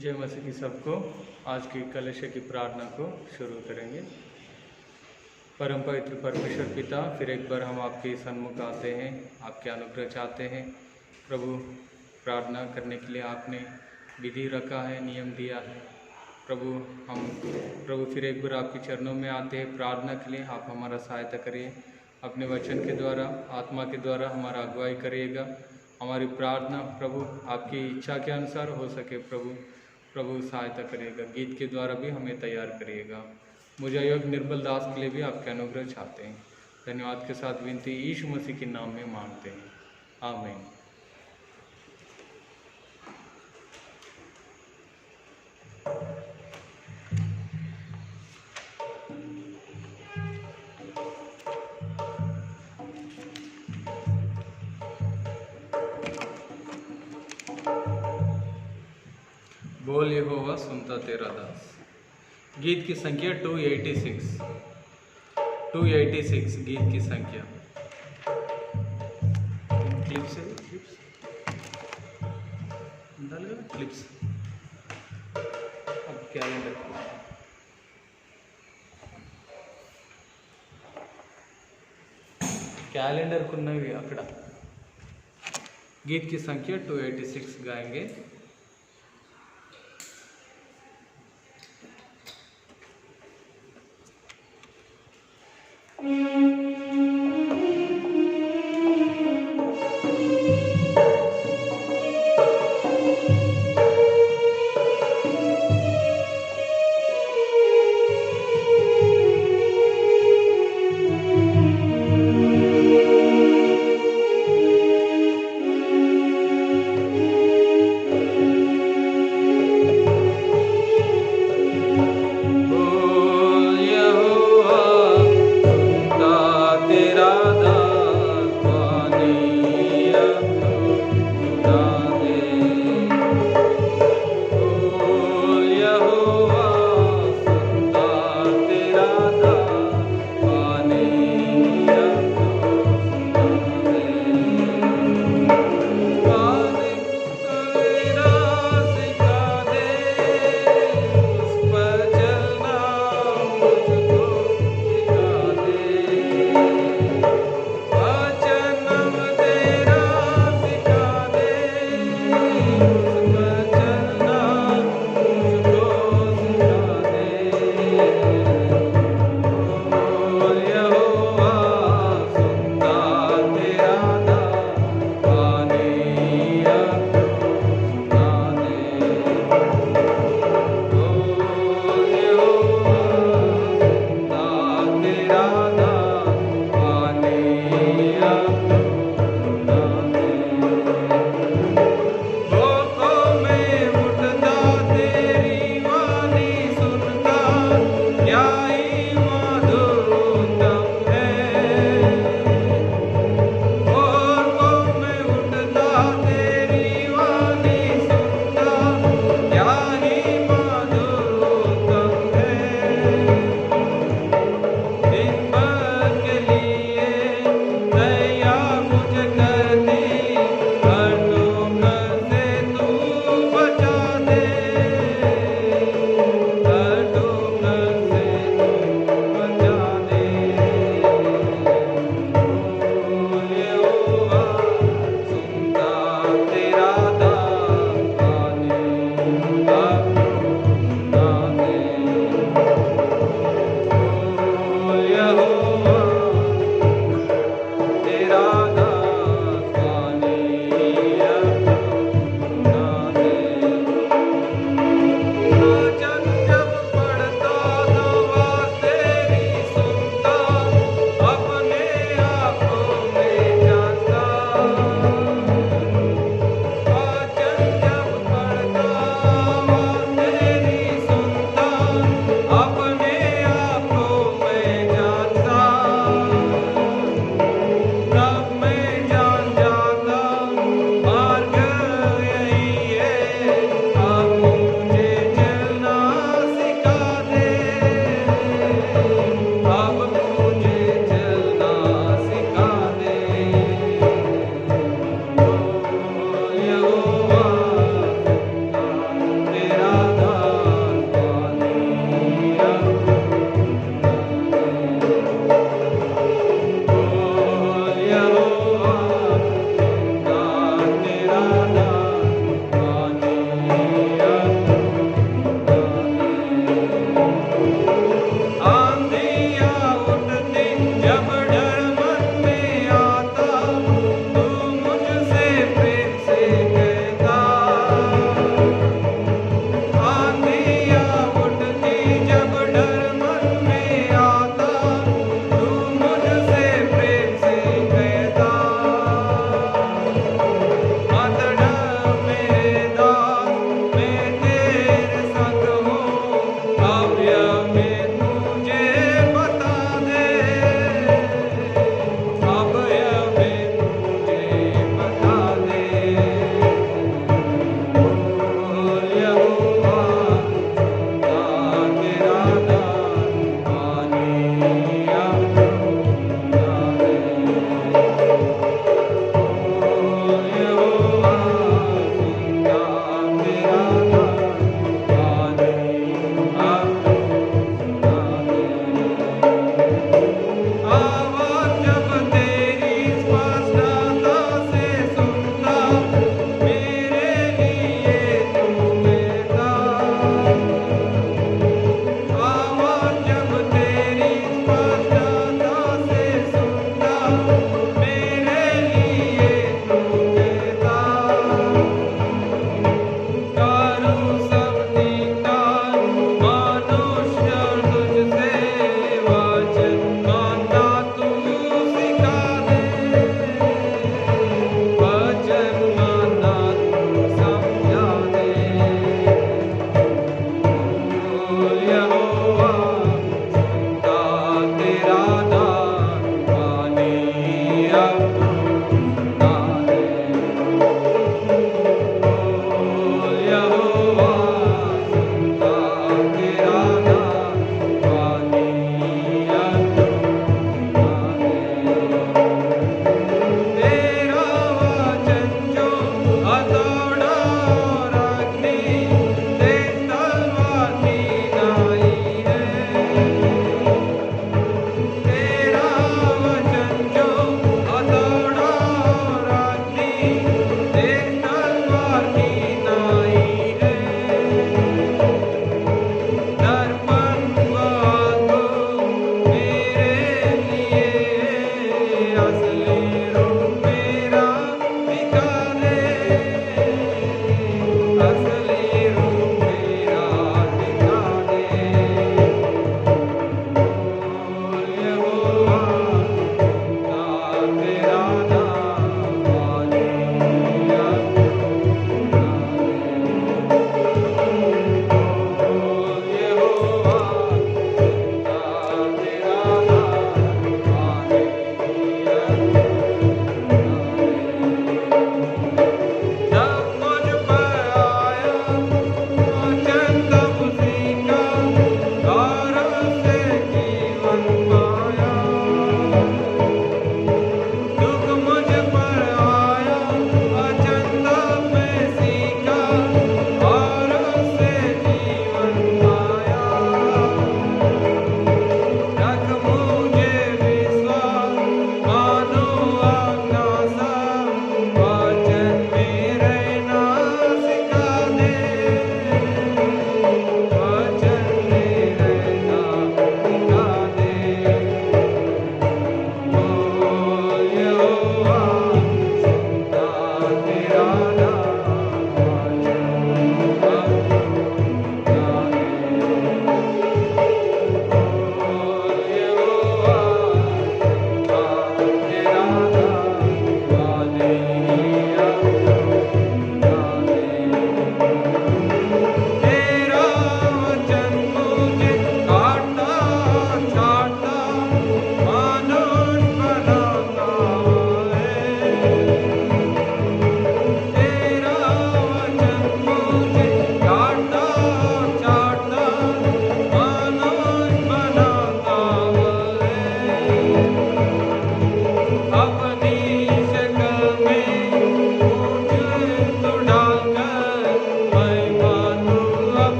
जय मसीह की सबको। आज की कलश की प्रार्थना को शुरू करेंगे। परम पवित्र परमेश्वर पिता, फिर एक बार हम आपके सन्मुख आते हैं, आपके अनुग्रह चाहते हैं। प्रभु, प्रार्थना करने के लिए आपने विधि रखा है, नियम दिया है। प्रभु फिर एक बार आपके चरणों में आते हैं प्रार्थना के लिए। आप हमारा सहायता करिए, अपने वचन के द्वारा, आत्मा के द्वारा हमारा अगुवाई करिएगा। हमारी प्रार्थना प्रभु आपकी इच्छा के अनुसार हो सके। प्रभु सहायता करिएगा। गीत के द्वारा भी हमें तैयार करिएगा। मुझे योग निर्बल दास के लिए भी आपके अनुग्रह चाहते हैं। धन्यवाद के साथ विनती यीशु मसीह के नाम में मांगते हैं, आमीन। बोल यहोवा सुनता तेरा दास। गीत की संख्या 286 गीत की संख्या। क्लिप्स अब कैलेंडर कुन्नवी अकड़ा। गीत की संख्या 286 गाएंगे। बोल यहोवा सुनता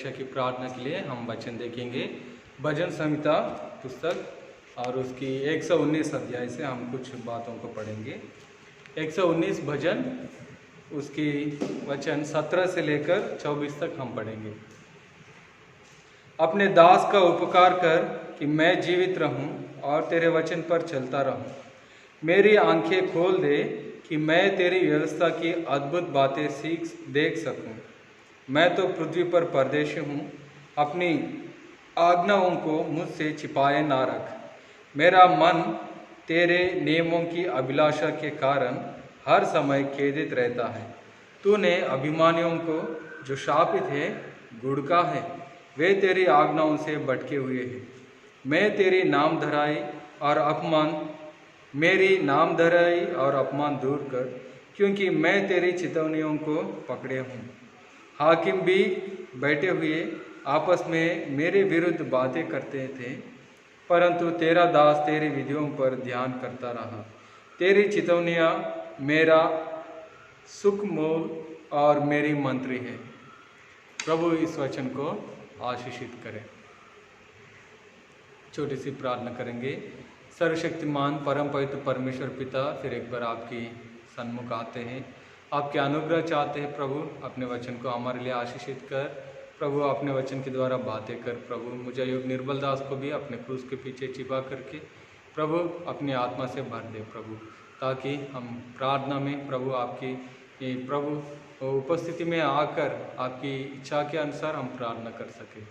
रक्षा की प्रार्थना के लिए हम वचन देखेंगे। भजन संहिता पुस्तक और उसकी 119 अध्याय से हम कुछ बातों को पढ़ेंगे। 119 भजन, उसकी वचन 17 से लेकर 24 तक हम पढ़ेंगे। अपने दास का उपकार कर कि मैं जीवित रहूं और तेरे वचन पर चलता रहूं। मेरी आंखें खोल दे कि मैं तेरी व्यवस्था की अद्भुत बातें देख सकूं। मैं तो पृथ्वी पर परदेशी हूँ, अपनी आज्ञाओं को मुझसे छिपाए ना रख। मेरा मन तेरे नियमों की अभिलाषा के कारण हर समय खेदित रहता है। तूने अभिमानियों को जो शापित है गुड़का है, वे तेरी आज्ञाओं से भटके हुए हैं। मैं तेरी नामधराई और अपमान दूर कर, क्योंकि मैं तेरी चितवनियों को पकड़े हूँ। हाकिम भी बैठे हुए आपस में मेरे विरुद्ध बातें करते थे, परंतु तेरा दास तेरी विधियों पर ध्यान करता रहा। तेरी चितवनियाँ मेरा सुख मोल और मेरी मंत्री है। प्रभु इस वचन को आशीषित करें। छोटी सी प्रार्थना करेंगे। सर्वशक्तिमान परम पवित्र परमेश्वर पिता, फिर एक बार आपकी सन्मुख आते हैं, आपके अनुग्रह चाहते हैं। प्रभु अपने वचन को हमारे लिए आशीषित कर। प्रभु अपने वचन के द्वारा बातें कर। प्रभु मुझे योग निर्बल दास को भी अपने क्रूस के पीछे छिपा करके प्रभु अपनी आत्मा से भर दे प्रभु, ताकि हम प्रार्थना में प्रभु आपकी प्रभु उपस्थिति में आकर आपकी इच्छा के अनुसार हम प्रार्थना कर सकें।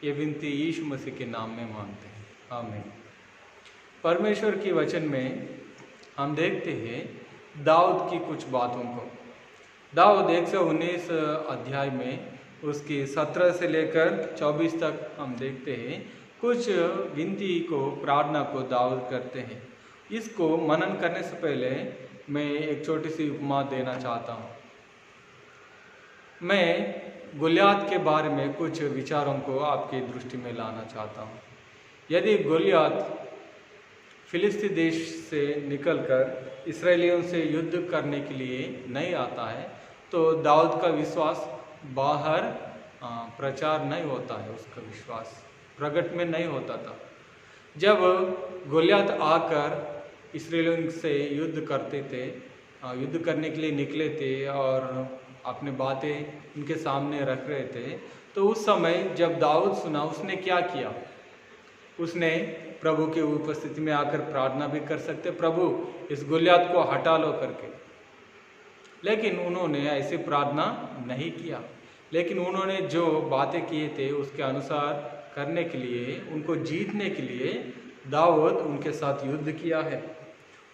ये विनती यीशु मसीह के नाम में मांगते हैं, आमीन। परमेश्वर की वचन में हम देखते हैं दाऊद की कुछ बातों को। दाऊद 119 अध्याय में उसकी 17 से लेकर 24 तक हम देखते हैं कुछ विनती को, प्रार्थना को दाऊद करते हैं। इसको मनन करने से पहले मैं एक छोटी सी उपमा देना चाहता हूँ। मैं गोलियत के बारे में कुछ विचारों को आपकी दृष्टि में लाना चाहता हूँ। यदि गोलियत फिलिस्ती देश से निकलकर इस्राएलियों से युद्ध करने के लिए नहीं आता है, तो दाऊद का विश्वास बाहर प्रचार नहीं होता है, उसका विश्वास प्रकट में नहीं होता था। जब गोलियत आकर इस्राएलियों से युद्ध करते थे, युद्ध करने के लिए निकले थे और अपने बातें उनके सामने रख रहे थे, तो उस समय जब दाऊद सुना, उसने क्या किया? उसने प्रभु की उपस्थिति में आकर प्रार्थना भी कर सकते, प्रभु इस गोलियत को हटा लो करके। लेकिन उन्होंने ऐसी प्रार्थना नहीं किया। लेकिन उन्होंने जो बातें किए थे उसके अनुसार करने के लिए, उनको जीतने के लिए दाऊद उनके साथ युद्ध किया है।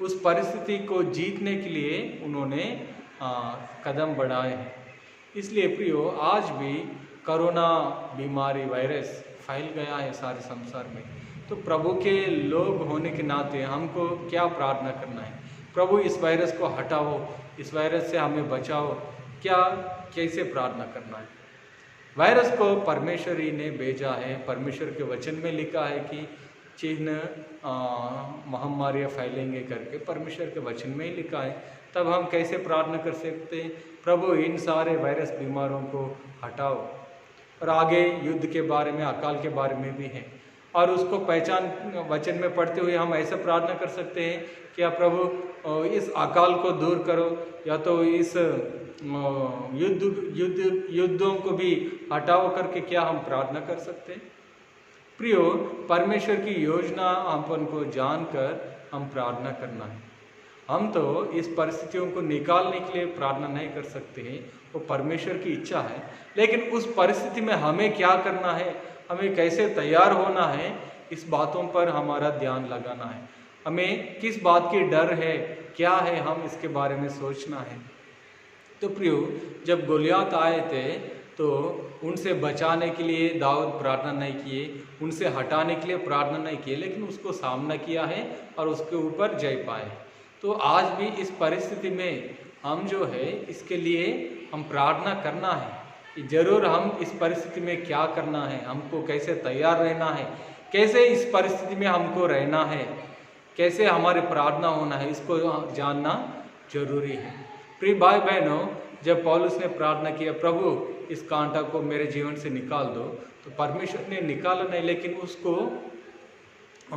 उस परिस्थिति को जीतने के लिए उन्होंने कदम बढ़ाए हैं। इसलिए प्रियो, आज भी कोरोना बीमारी, वायरस फैल गया है सारे संसार में। तो प्रभु के लोग होने के नाते हमको क्या प्रार्थना करना है? प्रभु इस वायरस को हटाओ, इस वायरस से हमें बचाओ। कैसे प्रार्थना करना है? वायरस को परमेश्वर ही ने भेजा है। परमेश्वर के वचन में लिखा है कि चिन्ह महामारियाँ फैलेंगे करके परमेश्वर के वचन में ही लिखा है। तब हम कैसे प्रार्थना कर सकते हैं? प्रभु इन सारे वायरस बीमारों को हटाओ। और आगे युद्ध के बारे में, अकाल के बारे में भी है, और उसको पहचान वचन में पढ़ते हुए हम ऐसे प्रार्थना कर सकते हैं कि प्रभु इस अकाल को दूर करो, या तो इस युद्धों को भी हटाओ करके क्या हम प्रार्थना कर सकते हैं? प्रियो, परमेश्वर की योजना अपन को जानकर हम प्रार्थना करना है। हम तो इस परिस्थितियों को निकालने के लिए प्रार्थना नहीं कर सकते हैं, वो परमेश्वर की इच्छा है। लेकिन उस परिस्थिति में हमें क्या करना है, हमें कैसे तैयार होना है, इस बातों पर हमारा ध्यान लगाना है। हमें किस बात की डर है, क्या है, हम इसके बारे में सोचना है। तो प्रियो, जब गोलियत आए थे तो उनसे बचाने के लिए दाऊद प्रार्थना नहीं किए, उनसे हटाने के लिए प्रार्थना नहीं किए, लेकिन उसको सामना किया है और उसके ऊपर जय पाए। तो आज भी इस परिस्थिति में हम जो है, इसके लिए हम प्रार्थना करना है कि जरूर हम इस परिस्थिति में क्या करना है, हमको कैसे तैयार रहना है, कैसे इस परिस्थिति में हमको रहना है, कैसे हमारी प्रार्थना होना है, इसको जानना जरूरी है। प्रिय भाई बहनों, जब पौलुस ने प्रार्थना किया, प्रभु इस कांटा को मेरे जीवन से निकाल दो, तो परमेश्वर ने निकाला नहीं, लेकिन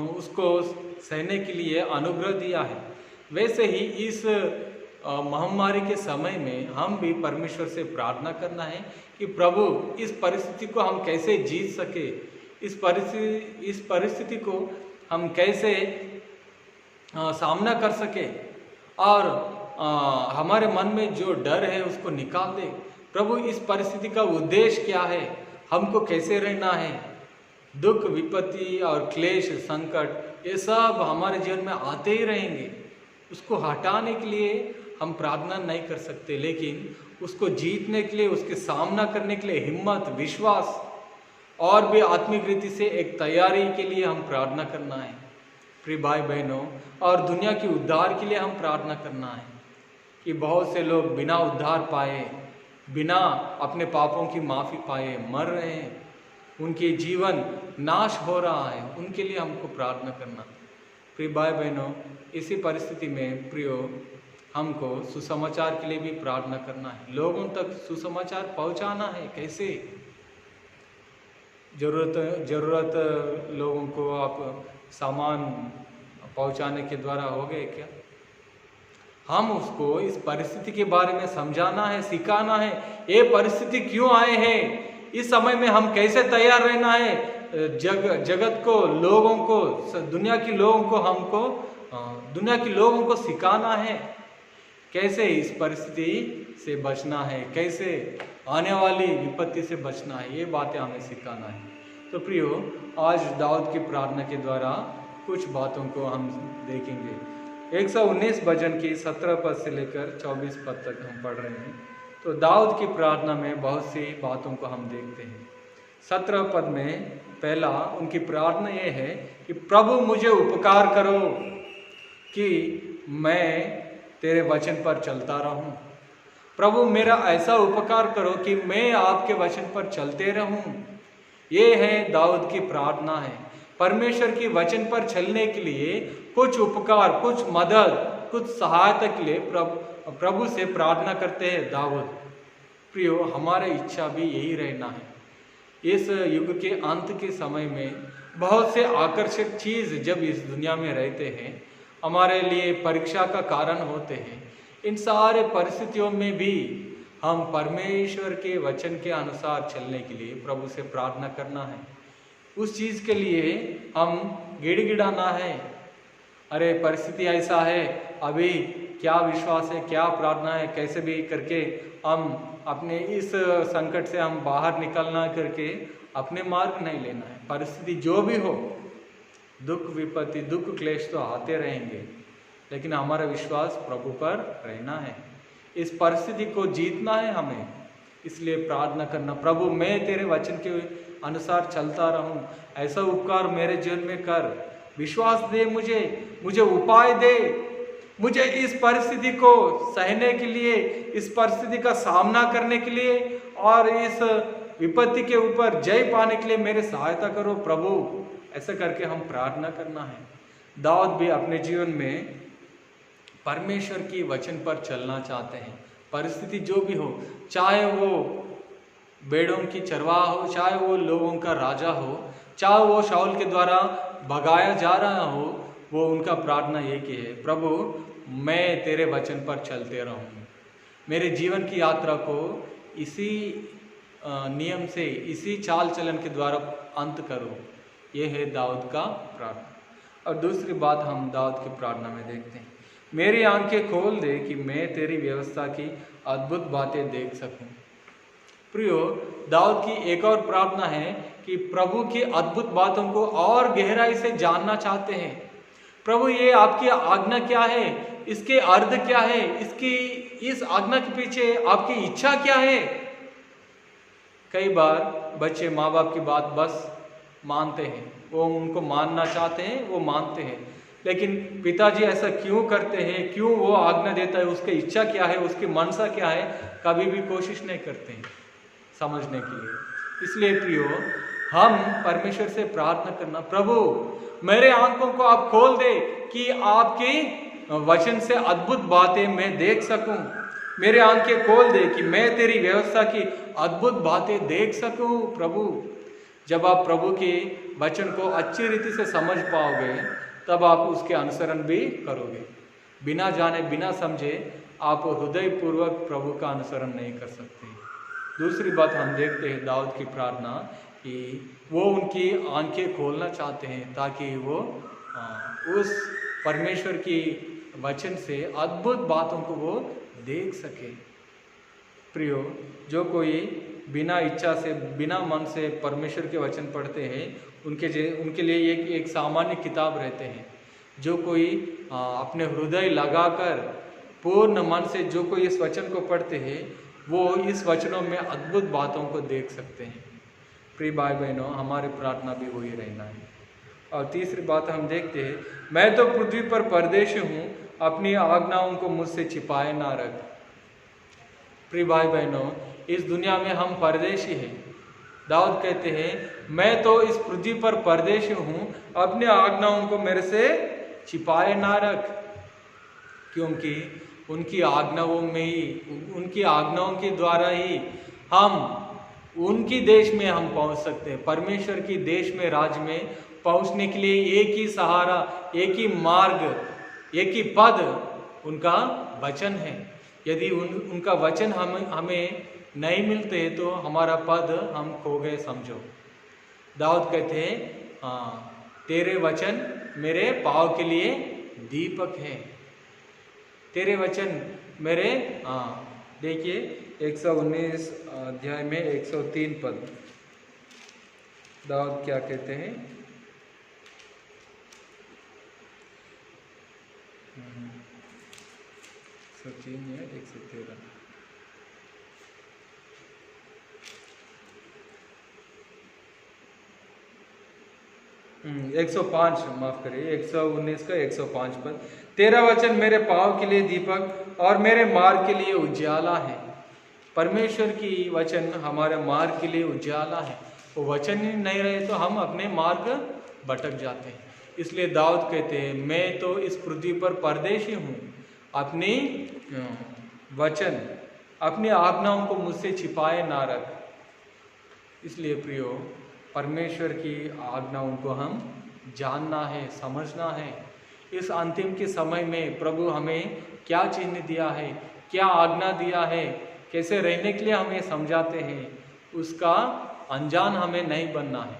उसको सहने के लिए अनुग्रह दिया है। वैसे ही इस महामारी के समय में हम भी परमेश्वर से प्रार्थना करना है कि प्रभु इस परिस्थिति को हम कैसे जीत सके, इस परिस्थिति को हम कैसे सामना कर सके, और हमारे मन में जो डर है उसको निकाल दे। प्रभु इस परिस्थिति का उद्देश्य क्या है, हमको कैसे रहना है, दुख विपत्ति और क्लेश संकट ये सब हमारे जीवन में आते ही रहेंगे। उसको हटाने के लिए हम प्रार्थना नहीं कर सकते, लेकिन उसको जीतने के लिए, उसके सामना करने के लिए हिम्मत, विश्वास और भी आत्मिक रीति से एक तैयारी के लिए हम प्रार्थना करना है। प्रिय भाई बहनों, और दुनिया की उद्धार के लिए हम प्रार्थना करना है कि बहुत से लोग बिना उद्धार पाए, बिना अपने पापों की माफ़ी पाए मर रहे हैं, उनके जीवन नाश हो रहा है, उनके लिए हमको प्रार्थना करना। प्रिय भाई बहनों, इसी परिस्थिति में प्रियो हमको सुसमाचार के लिए भी प्रार्थना करना है। लोगों तक सुसमाचार पहुंचाना है। कैसे? ज़रूरत लोगों को आप सामान पहुंचाने के द्वारा हो गए क्या? हम उसको इस परिस्थिति के बारे में समझाना है, सिखाना है। ये परिस्थिति क्यों आए हैं, इस समय में हम कैसे तैयार रहना है। जगत को, लोगों को, दुनिया के लोगों को सिखाना है कैसे इस परिस्थिति से बचना है, कैसे आने वाली विपत्ति से बचना है। ये बातें हमें सिखाना है। तो प्रियो, आज दाऊद की प्रार्थना के द्वारा कुछ बातों को हम देखेंगे। 119 भजन की 17 पद से लेकर 24 पद तक हम पढ़ रहे हैं। तो दाऊद की प्रार्थना में बहुत सी बातों को हम देखते हैं। 17 पद में पहला उनकी प्रार्थना ये है कि प्रभु मुझे उपकार करो कि मैं तेरे वचन पर चलता रहूं। प्रभु मेरा ऐसा उपकार करो कि मैं आपके वचन पर चलते रहूं। ये है दाऊद की प्रार्थना है। परमेश्वर की वचन पर चलने के लिए कुछ उपकार, कुछ मदद, कुछ सहायता के लिए प्रभु से प्रार्थना करते हैं दाऊद। प्रियो, हमारी इच्छा भी यही रहना है। इस युग के अंत के समय में बहुत से आकर्षक चीज़ जब इस दुनिया में रहते हैं, हमारे लिए परीक्षा का कारण होते हैं, इन सारे परिस्थितियों में भी हम परमेश्वर के वचन के अनुसार चलने के लिए प्रभु से प्रार्थना करना है। उस चीज़ के लिए हम गिड़गिड़ाना है, अरे परिस्थिति ऐसा है, अभी क्या विश्वास है, क्या प्रार्थना है, कैसे भी करके हम अपने इस संकट से हम बाहर निकलना करके अपने मार्ग नहीं लेना है। परिस्थिति जो भी हो, दुख विपत्ति, दुख क्लेश तो आते रहेंगे, लेकिन हमारा विश्वास प्रभु पर रहना है। इस परिस्थिति को जीतना है हमें, इसलिए प्रार्थना करना, प्रभु मैं तेरे वचन के अनुसार चलता रहूं, ऐसा उपकार मेरे जीवन में कर, विश्वास दे, मुझे उपाय दे, मुझे इस परिस्थिति को सहने के लिए, इस परिस्थिति का सामना करने के लिए और इस विपत्ति के ऊपर जय पाने के लिए मेरे सहायता करो प्रभु। ऐसा करके हम प्रार्थना करना है। दाऊद भी अपने जीवन में परमेश्वर की वचन पर चलना चाहते हैं। परिस्थिति जो भी हो, चाहे वो भेड़ों की चरवाहा हो, चाहे वो लोगों का राजा हो, चाहे वो शाऊल के द्वारा भगाया जा रहा हो, वो उनका प्रार्थना ये की है, प्रभु मैं तेरे वचन पर चलते रहूं, मेरे जीवन की यात्रा को इसी नियम से, इसी चाल चलन के द्वारा अंत करो। ये है दाऊद का प्रार्थना। और दूसरी बात हम दाऊद की प्रार्थना में देखते हैं, मेरी आंखें खोल दे कि मैं तेरी व्यवस्था की अद्भुत बातें देख सकूं। प्रियो, दाऊद की एक और प्रार्थना है कि प्रभु की अद्भुत बातों को और गहराई से जानना चाहते हैं। प्रभु ये आपकी आज्ञा क्या है, इसके अर्थ क्या है, इस आज्ञा के पीछे आपकी इच्छा क्या है। कई बार बच्चे माँ बाप की बात बस मानते हैं, वो उनको मानना चाहते हैं, वो मानते हैं, लेकिन पिताजी ऐसा क्यों करते हैं, क्यों वो आज्ञा देता है, उसकी इच्छा क्या है, उसकी मनसा क्या है, कभी भी कोशिश नहीं करते हैं समझने के लिए। इसलिए प्रियो, हम परमेश्वर से प्रार्थना करना, प्रभु मेरे आंखों को आप खोल दे कि आपके वचन से अद्भुत बातें मैं देख सकूं। मेरे आंखें खोल दे कि मैं तेरी व्यवस्था की अद्भुत बातें देख सकूं प्रभु। जब आप प्रभु के वचन को अच्छी रीति से समझ पाओगे तब आप उसके अनुसरण भी करोगे। बिना जाने बिना समझे आप हृदय पूर्वक प्रभु का अनुसरण नहीं कर सकते। दूसरी बात हम देखते हैं दाऊद की प्रार्थना कि वो उनकी आंखें खोलना चाहते हैं ताकि वो उस परमेश्वर की वचन से अद्भुत बातों को वो देख सके। प्रियो, जो कोई बिना इच्छा से बिना मन से परमेश्वर के वचन पढ़ते हैं उनके लिए एक सामान्य किताब रहते हैं। जो कोई अपने हृदय लगाकर पूर्ण मन से जो कोई इस वचन को पढ़ते हैं वो इस वचनों में अद्भुत बातों को देख सकते हैं। प्रिय भाई बहनों, हमारी प्रार्थना भी वही रहना है। और तीसरी बात हम देखते हैं, मैं तो पृथ्वी पर परदेशी हूँ, अपनी आज्ञाओं को मुझसे छिपाए ना रख। प्रिय भाई बहनों, इस दुनिया में हम परदेशी हैं। दाऊद कहते हैं, मैं तो इस पृथ्वी पर परदेशी हूँ, अपनी आज्ञाओं को मेरे से छिपाए ना रख। क्योंकि उनकी आज्ञाओं में ही, उनकी आज्ञाओं के द्वारा ही हम उनकी देश में हम पहुंच सकते हैं। परमेश्वर की देश में, राज्य में पहुंचने के लिए एक ही सहारा, एक ही मार्ग, एक ही पद उनका वचन है। यदि उनका वचन हमें नहीं मिलते तो हमारा पद हम खो गए समझो। दाऊद कहते हैं, तेरे वचन मेरे पाँव के लिए दीपक है। तेरे वचन मेरे, देखिए 119 अध्याय में 103 पद दाऊद क्या कहते हैं, 103 या 113, 105, माफ करिए, 119 का 105 पद। तेरा वचन मेरे पाँव के लिए दीपक और मेरे मार्ग के लिए उजाला है। परमेश्वर की वचन हमारे मार्ग के लिए उजाला है। वो वचन ही नहीं रहे तो हम अपने मार्ग भटक जाते हैं। इसलिए दाऊद कहते हैं, मैं तो इस पृथ्वी पर परदेशी हूँ, अपनी वचन, अपनी आज्ञाओं को मुझसे छिपाए ना रख। इसलिए प्रियो, परमेश्वर की आज्ञाओं को हम जानना है, समझना है। इस अंतिम के समय में प्रभु हमें क्या चिन्ह दिया है, क्या आज्ञा दिया है, कैसे रहने के लिए हमें समझाते हैं, उसका अनजान हमें नहीं बनना है।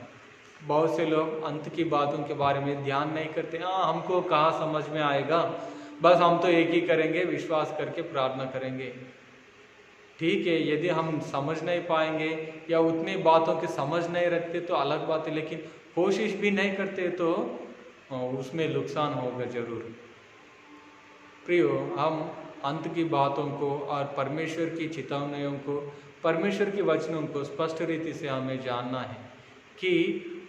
बहुत से लोग अंत की बातों के बारे में ध्यान नहीं करते। हमको कहाँ समझ में आएगा, बस हम तो एक ही करेंगे, विश्वास करके प्रार्थना करेंगे। ठीक है, यदि हम समझ नहीं पाएंगे या उतनी बातों की समझ नहीं रखते तो अलग बात है, लेकिन कोशिश भी नहीं करते तो उसमें नुकसान होगा जरूर। प्रियो, हम अंत की बातों को और परमेश्वर की चेतावनियों को, परमेश्वर के वचनों को स्पष्ट रीति से हमें जानना है कि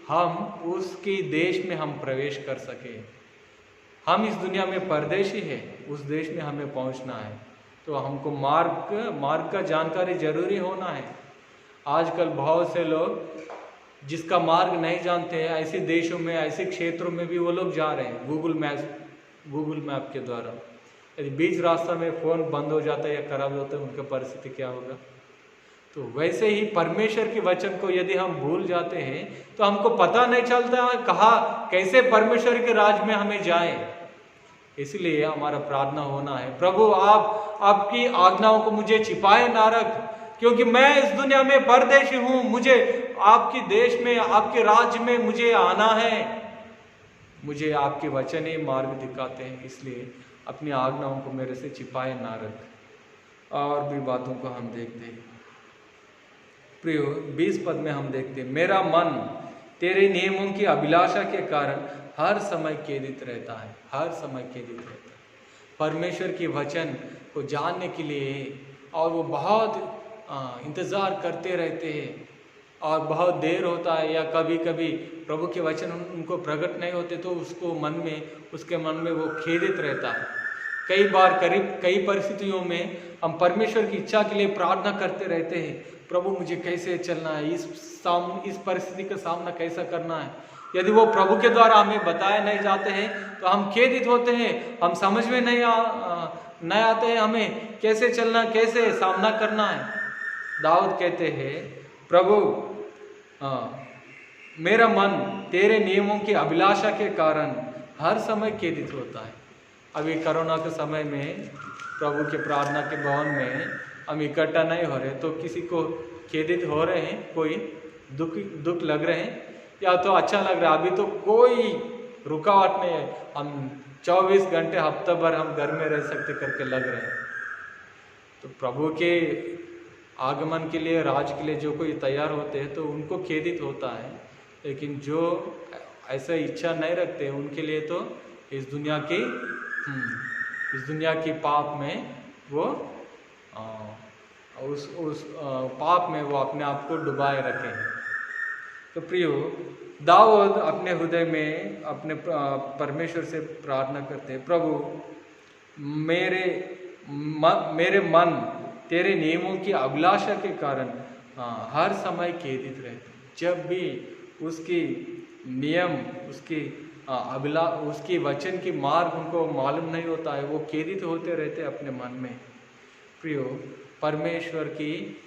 हम उसके देश में हम प्रवेश कर सके। हम इस दुनिया में परदेशी है, उस देश में हमें पहुंचना है, तो हमको मार्ग का जानकारी जरूरी होना है। आजकल बहुत से लोग जिसका मार्ग नहीं जानते हैं, ऐसे देशों में, ऐसे क्षेत्रों में भी वो लोग जा रहे हैं गूगल मैप के द्वारा। यदि बीच रास्ता में फ़ोन बंद हो जाता है या खराब होता है, उनका परिस्थिति क्या होगा। तो वैसे ही परमेश्वर के वचन को यदि हम भूल जाते हैं तो हमको पता नहीं चलता कहाँ कैसे परमेश्वर के राज में हमें जाए। इसलिए हमारा प्रार्थना होना है, प्रभु आप आपकी आज्ञाओं को मुझे छिपाए ना रख, क्योंकि मैं इस दुनिया में परदेशी हूँ, मुझे आपके देश में, आपके राज्य में मुझे आना है। मुझे आपके वचन ही मार्ग दिखाते हैं, इसलिए अपनी आज्ञाओं को मेरे से छिपाए ना रख। और भी बातों को हम देखते हैं प्रियो, 20 पद में हम देखते हैं, मेरा मन तेरे नियमों की अभिलाषा के कारण हर समय केंद्रित रहता है, हर समय केंद्रित रहता है परमेश्वर की वचन को जानने के लिए। और वो बहुत इंतज़ार करते रहते हैं और बहुत देर होता है, या कभी कभी प्रभु के वचन उनको प्रकट नहीं होते तो उसके मन में वो खेदित रहता है। कई बार कई परिस्थितियों में हम परमेश्वर की इच्छा के लिए प्रार्थना करते रहते हैं, प्रभु मुझे कैसे चलना है, इस परिस्थिति का सामना कैसा करना है। यदि वो प्रभु के द्वारा हमें बताए नहीं जाते हैं तो हम खेदित होते हैं, हम समझ में नहीं आते हैं हमें कैसे चलना, कैसे सामना करना है। दाऊद कहते हैं, प्रभु मेरा मन तेरे नियमों की अभिलाषा के कारण हर समय खेदित होता है। अभी कोरोना के समय में प्रभु के प्रार्थना के भवन में हम इकट्ठा नहीं हो रहे, तो किसी को खेदित हो रहे हैं, कोई दुख लग रहे हैं, या तो अच्छा लग रहा है। अभी तो कोई रुकावट नहीं है, हम 24 घंटे हफ्ता भर हम घर में रह सकते करके लग रहे हैं। तो प्रभु के आगमन के लिए, राज के लिए जो कोई तैयार होते हैं तो उनको खेदित होता है, लेकिन जो ऐसा इच्छा नहीं रखते उनके लिए तो इस दुनिया की पाप में वो उस पाप में वो अपने आप को डुबाए रखे। तो प्रियो, दाऊद अपने हृदय में अपने परमेश्वर से प्रार्थना करते हैं, प्रभु मेरे मन तेरे नियमों की अभिलाषा के कारण हर समय खेदित रहते। जब भी उसकी नियम, उसकी वचन की मार्ग उनको मालूम नहीं होता है, वो खेदित होते रहते अपने मन में। प्रियो, परमेश्वर की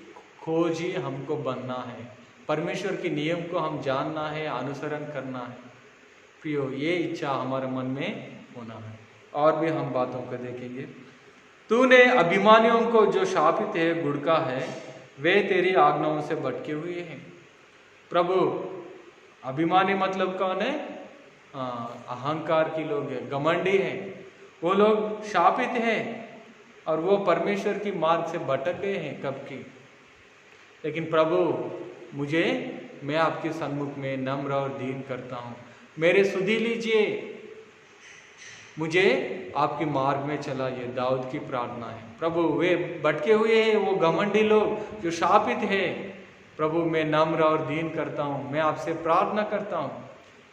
खोज ही हमको बनना है, परमेश्वर के नियम को हम जानना है, अनुसरण करना है। प्रियो, ये इच्छा हमारे मन में होना है। और भी हम बातों को देखेंगे। तूने अभिमानियों को जो शापित है गुड़का है, वे तेरी आज्ञाओं से भटके हुए हैं। प्रभु, अभिमानी मतलब कौन है? अहंकार की लोग हैं, घमंडी हैं, वो लोग शापित हैं और वो परमेश्वर की मार्ग से भटक गए हैं कब की। लेकिन प्रभु, मैं आपके सन्मुख में नम्र और दीन करता हूँ, मेरे सुधि लीजिए, मुझे आपके मार्ग में चलाइए। दाऊद की प्रार्थना है। प्रभु, वे भटके हुए हैं, वो घमंडी लोग जो शापित है, प्रभु मैं नम्र और दीन करता हूँ, मैं आपसे प्रार्थना करता हूँ।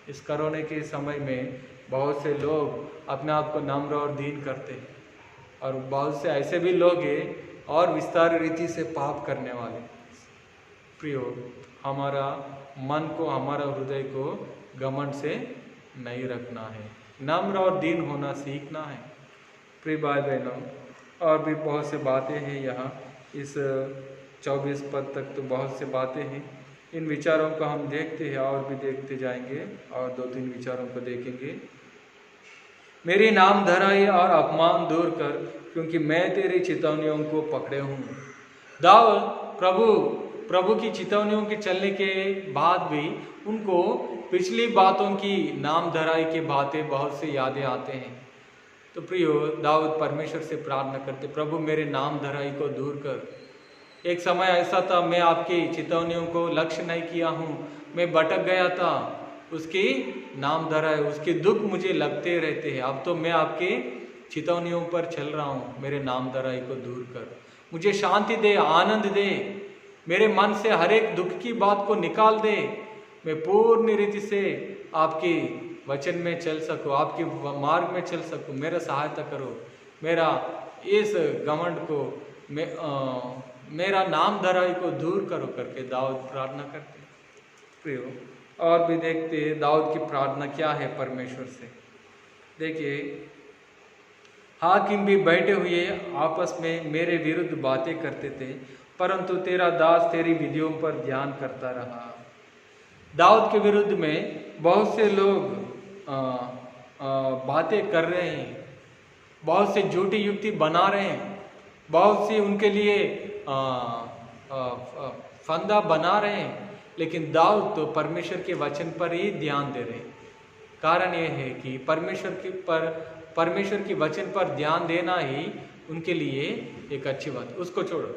इस कोरोना के समय में बहुत से लोग अपने आप को नम्र और दीन करते हैं, और बहुत से ऐसे भी लोग हैं और विस्तार रीति से पाप करने वाले। प्रियो, हमारा मन को, हमारा हृदय को घमंड से नहीं रखना है, नम्र और दीन होना सीखना है। प्रिय भाई बहनों, और भी बहुत से बातें हैं यहाँ, इस 24 पद तक तो बहुत से बातें हैं। इन विचारों को हम देखते हैं और भी देखते जाएंगे, और 2-3 विचारों को देखेंगे। मेरी नाम धराई और अपमान दूर कर, क्योंकि मैं तेरी चितौनियों को पकड़े हूँ। दाऊद प्रभु की चितौनियों के चलने के बाद भी उनको पिछली बातों की नाम धराई की बातें बहुत से यादें आते हैं। तो प्रियो, दाऊद परमेश्वर से प्रार्थना करते, प्रभु मेरे नाम धराई को दूर कर। एक समय ऐसा था, मैं आपकी चितौनियों को लक्ष्य नहीं किया हूँ, मैं भटक गया था, उसकी नाम धराई, उसके दुख मुझे लगते रहते हैं। अब तो मैं आपके चितौनियों पर चल रहा हूँ, मेरे नाम धराई को दूर कर, मुझे शांति दे, आनंद दे, मेरे मन से हर एक दुख की बात को निकाल दे, मैं पूर्ण रीति से आपकी वचन में चल सकूँ, आपके मार्ग में चल सकूँ। मेरा सहायता करो, मेरा इस घमंड को, मेरा नाम धराई को दूर करो करके दाऊद प्रार्थना करते। प्रियो, और भी देखते दाऊद की प्रार्थना क्या है परमेश्वर से। देखिए, हाकिम भी बैठे हुए आपस में मेरे विरुद्ध बातें करते थे, परंतु तेरा दास तेरी विधियों पर ध्यान करता रहा। दाऊद के विरुद्ध में बहुत से लोग बातें कर रहे हैं, बहुत से झूठी युक्ति बना रहे हैं, बहुत सी उनके लिए फंदा बना रहे हैं, लेकिन दाऊद तो परमेश्वर के वचन पर ही ध्यान दे रहे हैं। कारण यह है कि परमेश्वर के वचन पर ध्यान देना ही उनके लिए एक अच्छी बात। उसको छोड़ो,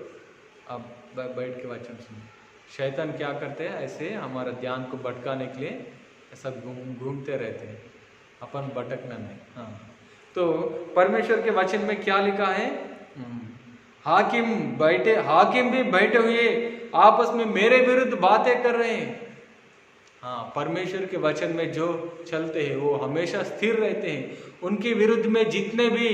अब बैठ के वचन सुनो। शैतान क्या करते हैं, ऐसे हमारा ध्यान को भटकाने के लिए ऐसा घूमते रहते हैं, अपन भटकना नहीं। हाँ, तो परमेश्वर के वचन में क्या लिखा है? हाकिम भी बैठे हुए आपस में मेरे विरुद्ध बातें कर रहे हैं। हाँ, परमेश्वर के वचन में जो चलते हैं वो हमेशा स्थिर रहते हैं। उनके विरुद्ध में जितने भी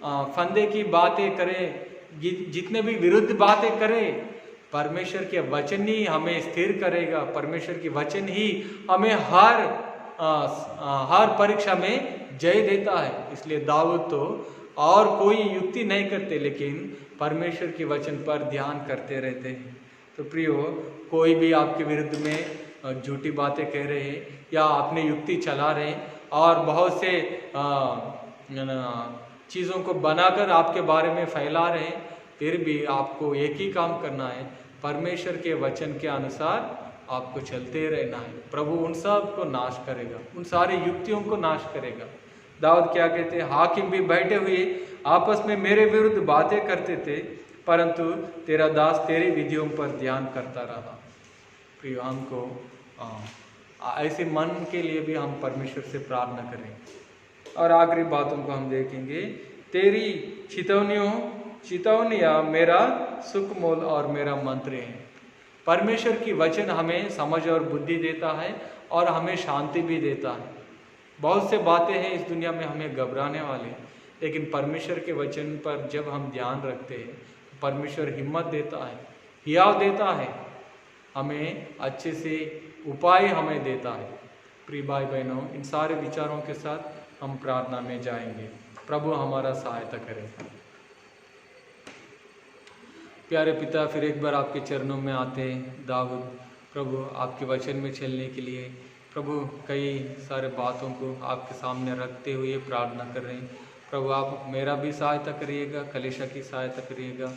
फंदे की बातें करें, जितने भी विरुद्ध बातें करें, परमेश्वर के वचन ही हमें स्थिर करेगा। परमेश्वर के वचन ही हमें हर परीक्षा में जय देता है। इसलिए दाऊद तो और कोई युक्ति नहीं करते, लेकिन परमेश्वर के वचन पर ध्यान करते रहते हैं। तो प्रियो, कोई भी आपके विरुद्ध में झूठी बातें कह रहे हैं या अपने युक्ति चला रहे हैं और बहुत से चीज़ों को बनाकर आपके बारे में फैला रहे हैं, फिर भी आपको एक ही काम करना है, परमेश्वर के वचन के अनुसार आपको चलते रहना है। प्रभु उन सब को नाश करेगा, उन सारी युक्तियों को नाश करेगा। दाऊद क्या कहते हैं, हाकिम भी बैठे हुए आपस में मेरे विरुद्ध बातें करते थे, परंतु तेरा दास तेरी विधियों पर ध्यान करता रहा। प्रिय, हमको ऐसे मन के लिए भी हम परमेश्वर से प्रार्थना करें। और आखिरी बातों को हम देखेंगे, तेरी चितौनियाँ मेरा सुख मोल और मेरा मंत्र है। परमेश्वर की वचन हमें समझ और बुद्धि देता है और हमें शांति भी देता है। बहुत से बातें हैं इस दुनिया में हमें घबराने वाले, लेकिन परमेश्वर के वचन पर जब हम ध्यान रखते हैं, परमेश्वर हिम्मत देता है, हियाव देता है, हमें अच्छे से उपाय हमें देता है। प्रिय भाई बहनों, इन सारे विचारों के साथ हम प्रार्थना में जाएंगे। प्रभु हमारा सहायता करेगा। प्यारे पिता, फिर एक बार आपके चरणों में आते हैं दाऊद प्रभु, आपके वचन में चलने के लिए। प्रभु, कई सारे बातों को आपके सामने रखते हुए प्रार्थना कर रहे हैं। प्रभु, आप मेरा भी सहायता करिएगा, कलीसिया की सहायता करिएगा।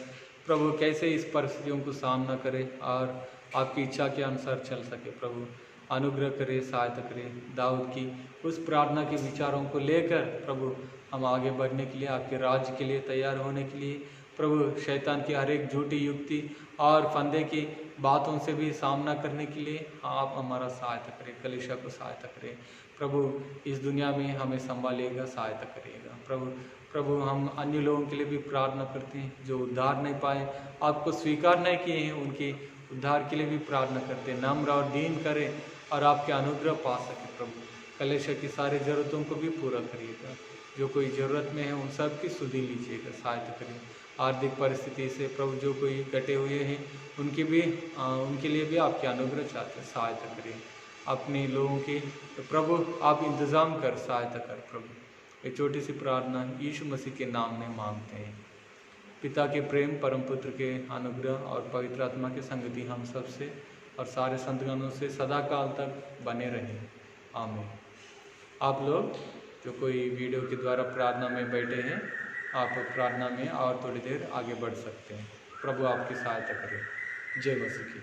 प्रभु, कैसे इस परिस्थितियों को सामना करें और आपकी इच्छा के अनुसार चल सके। प्रभु, अनुग्रह करें, सहायता करें। दाऊद की उस प्रार्थना के विचारों को लेकर प्रभु हम आगे बढ़ने के लिए, आपके राज्य के लिए तैयार होने के लिए, प्रभु शैतान की हर एक झूठी युक्ति और फंदे की बातों से भी सामना करने के लिए आप हमारा सहायता करें, कलीसिया को सहायता करें। प्रभु, इस दुनिया में हमें संभालिएगा, सहायता करिएगा। प्रभु, हम अन्य लोगों के लिए भी प्रार्थना करते हैं जो उद्धार नहीं पाए, आपको स्वीकार नहीं किए हैं, उनके उद्धार के लिए भी प्रार्थना करते हैं। नम्र और दीन करें और आपके अनुग्रह पा सके। प्रभु, कलीसिया की सारी ज़रूरतों को भी पूरा करिएगा। जो कोई ज़रूरत में है उन सब की सुधि लीजिएगा, सहायता करिए। आर्थिक परिस्थिति से प्रभु जो कोई कटे हुए हैं उनके लिए भी आपके अनुग्रह चाहते हैं, सहायता करिए। अपने लोगों की प्रभु आप इंतज़ाम कर, सहायता कर। प्रभु, एक छोटी सी प्रार्थना यीशु मसीह के नाम में मांगते हैं। पिता के प्रेम, परम पुत्र के अनुग्रह और पवित्र आत्मा की संगति हम सबसे और सारे संतगणों से सदा काल तक बने रहे। आमीन। आप लोग जो कोई वीडियो के द्वारा प्रार्थना में बैठे हैं, आप प्रार्थना में और थोड़ी देर आगे बढ़ सकते हैं। प्रभु आपकी सहायता करें। जय मसीह की।